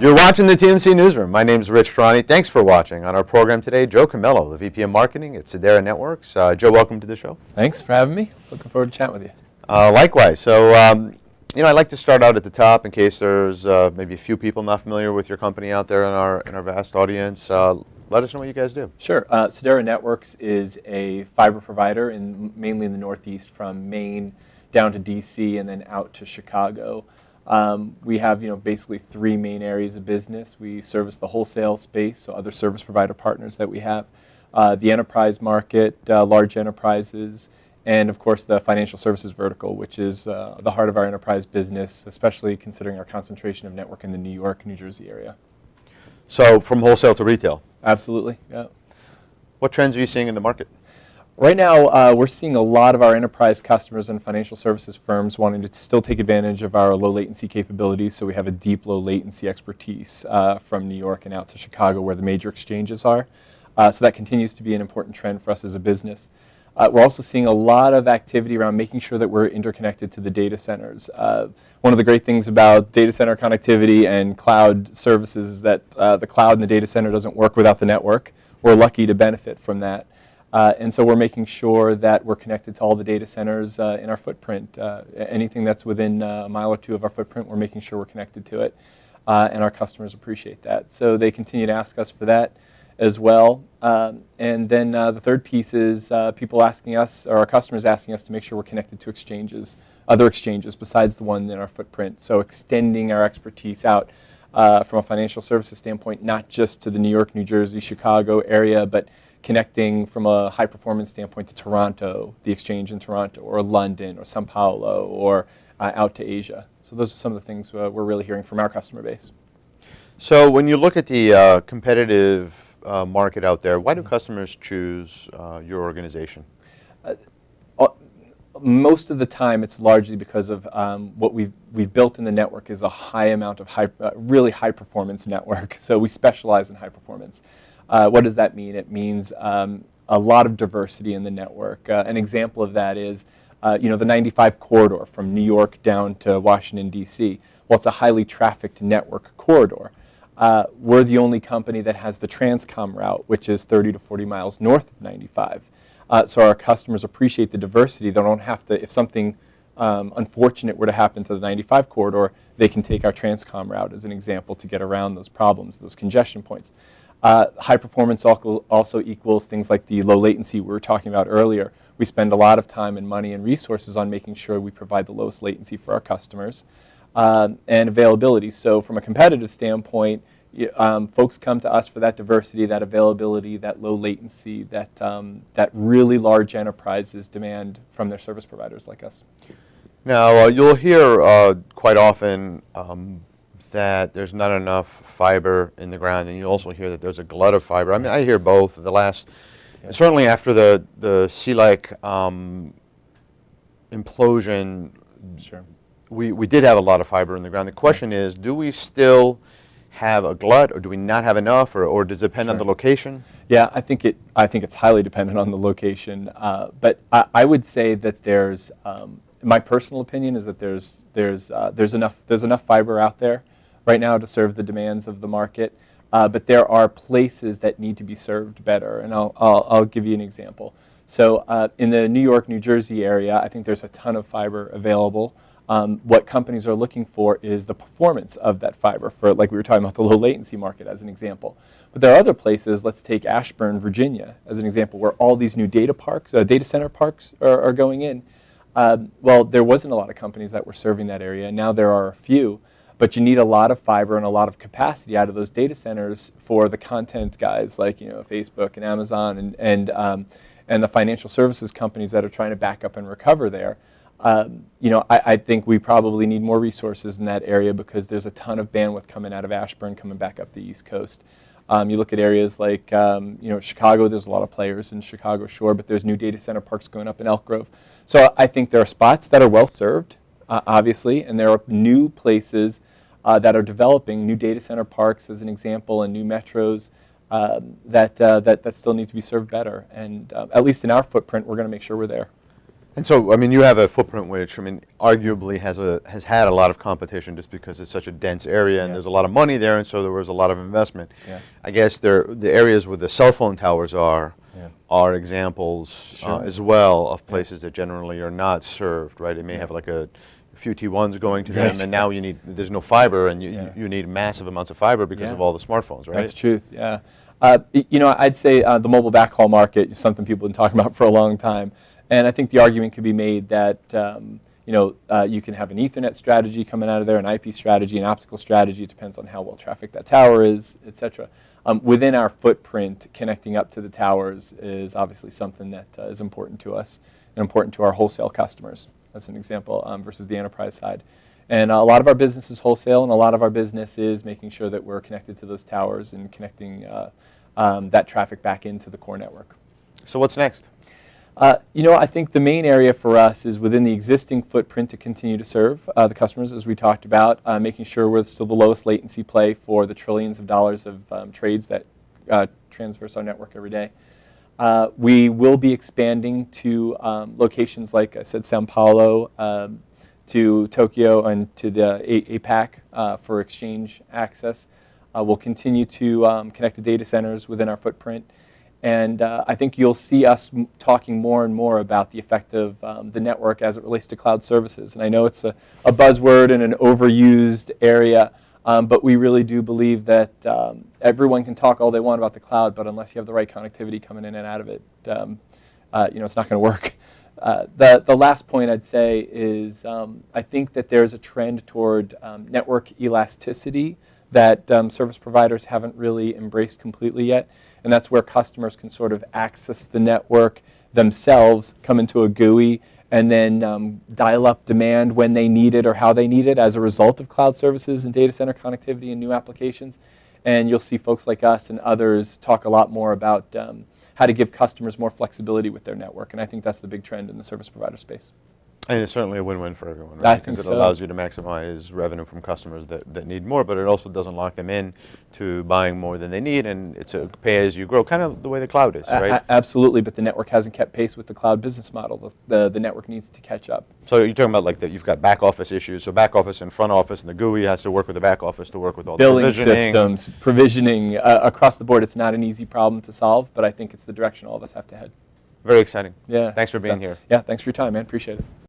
You're watching the TMC Newsroom. My name is Rich Tehrani. Thanks for watching. On our program today, Joe Cumello, the VP of Marketing at Sidera Networks. Joe, welcome to the show. Thanks for having me. Looking forward to chatting with you. Likewise. So, I'd like to start out at the top in case there's maybe a few people not familiar with your company out there in our vast audience. Let us know what you guys do. Sure. Sidera Networks is a fiber provider mainly in the Northeast, from Maine down to DC and then out to Chicago. We have, basically three main areas of business. We service the wholesale space, so other service provider partners that we have, the enterprise market, large enterprises, and of course the financial services vertical, which is the heart of our enterprise business, especially considering our concentration of network in the New York, New Jersey area. So from wholesale to retail? Absolutely, yeah. What trends are you seeing in the market? Right now, we're seeing a lot of our enterprise customers and financial services firms wanting to still take advantage of our low latency capabilities. So we have a deep low latency expertise from New York and out to Chicago, where the major exchanges are. So that continues to be an important trend for us as a business. We're also seeing a lot of activity around making sure that we're interconnected to the data centers. One of the great things about data center connectivity and cloud services is that the cloud and the data center doesn't work without the network. We're lucky to benefit from that. And so we're making sure that we're connected to all the data centers in our footprint. Anything that's within a mile or two of our footprint, we're making sure we're connected to it. And our customers appreciate that. So they continue to ask us for that as well. And then the third piece is people asking us, or our customers asking us, to make sure we're connected to exchanges, other exchanges besides the one in our footprint. So extending our expertise out from a financial services standpoint, not just to the New York, New Jersey, Chicago area, but connecting from a high performance standpoint to Toronto, the exchange in Toronto, or London, or São Paulo, or out to Asia. So those are some of the things we're really hearing from our customer base. So when you look at the competitive market out there, why do customers choose your organization? Most of the time, it's largely because of what we've built in the network is a high amount of really high performance network. So we specialize in high performance. What does that mean? It means a lot of diversity in the network. An example of that is, the 95 corridor from New York down to Washington, D.C. Well, it's a highly trafficked network corridor. We're the only company that has the Transcom route, which is 30 to 40 miles north of 95. So our customers appreciate the diversity. They don't have to, if something unfortunate were to happen to the 95 corridor, they can take our Transcom route as an example to get around those problems, those congestion points. High performance also equals things like the low latency we were talking about earlier. We spend a lot of time and money and resources on making sure we provide the lowest latency for our customers, and availability. So from a competitive standpoint, folks come to us for that diversity, that availability, that low latency, that really large enterprises demand from their service providers like us. Now, you'll hear quite often that there's not enough fiber in the ground, and you also hear that there's a glut of fiber. I mean, I hear both. Certainly after the CLEC implosion, sure, we did have a lot of fiber in the ground. The question is, do we still have a glut, or do we not have enough, or does it depend on the location? Yeah, I think it's highly dependent on the location. But I would say that there's my personal opinion is that there's enough fiber out there right now to serve the demands of the market, but there are places that need to be served better, and I'll give you an example. So in the New York, New Jersey area, I think there's a ton of fiber available. What companies are looking for is the performance of that fiber, for, like we were talking about, the low latency market as an example. But there are other places, let's take Ashburn, Virginia as an example, where all these new data center parks are going in. Well, there wasn't a lot of companies that were serving that area. Now there are a few. But you need a lot of fiber and a lot of capacity out of those data centers for the content guys like Facebook and Amazon and the financial services companies that are trying to back up and recover there. I think we probably need more resources in that area because there's a ton of bandwidth coming out of Ashburn, coming back up the East Coast. You look at areas like Chicago. There's a lot of players in Chicago, sure, but there's new data center parks going up in Elk Grove. So I think there are spots that are well served, obviously, and there are new places that are developing, new data center parks as an example, and new metros that still need to be served better. And at least in our footprint, we're going to make sure we're there. And so, I mean, you have a footprint which, I mean, arguably has had a lot of competition just because it's such a dense area and there's a lot of money there, and so there was a lot of investment. Yeah. I guess the areas where the cell phone towers are examples as well of places that generally are not served, right? It may have like a few T1s going to them, and now there's no fiber, and you need massive amounts of fiber because of all the smartphones, right? That's truth, yeah. You know, I'd say the mobile backhaul market is something people have been talking about for a long time. And I think the argument could be made that you know, you can have an Ethernet strategy coming out of there, an IP strategy, an optical strategy. It depends on how well trafficked that tower is, et cetera. Within our footprint, connecting up to the towers is obviously something that is important to us and important to our wholesale customers, as an example, versus the enterprise side. And a lot of our business is wholesale, and a lot of our business is making sure that we're connected to those towers and connecting that traffic back into the core network. So what's next? You know, I think the main area for us is within the existing footprint to continue to serve the customers, as we talked about, making sure we're still the lowest latency play for the trillions of dollars of trades that transverse our network every day. We will be expanding to locations like I said, Sao Paulo, to Tokyo, and to the APAC for exchange access. We'll continue to connect to data centers within our footprint. And I think you'll see us talking more and more about the effect of the network as it relates to cloud services. And I know it's a buzzword and an overused area, but we really do believe that everyone can talk all they want about the cloud, but unless you have the right connectivity coming in and out of it, you know, it's not going to work. The last point I'd say is I think that there's a trend toward network elasticity that service providers haven't really embraced completely yet. And that's where customers can sort of access the network themselves, come into a GUI, and then dial up demand when they need it or how they need it as a result of cloud services and data center connectivity and new applications. And you'll see folks like us and others talk a lot more about how to give customers more flexibility with their network. And I think that's the big trend in the service provider space. And it's certainly a win-win for everyone, right? Because it so. allows you to maximize revenue from customers that need more, but it also doesn't lock them in to buying more than they need, and it's a pay-as-you-grow, kind of the way the cloud is, right? Absolutely, but the network hasn't kept pace with the cloud business model. The network needs to catch up. So you're talking about like that you've got back office issues, so back office and front office, and the GUI has to work with the back office to work with all the provisioning. Systems, provisioning, across the board. It's not an easy problem to solve, but I think it's the direction all of us have to head. Very exciting. Yeah. Thanks for being here. Yeah, thanks for your time, man. Appreciate it.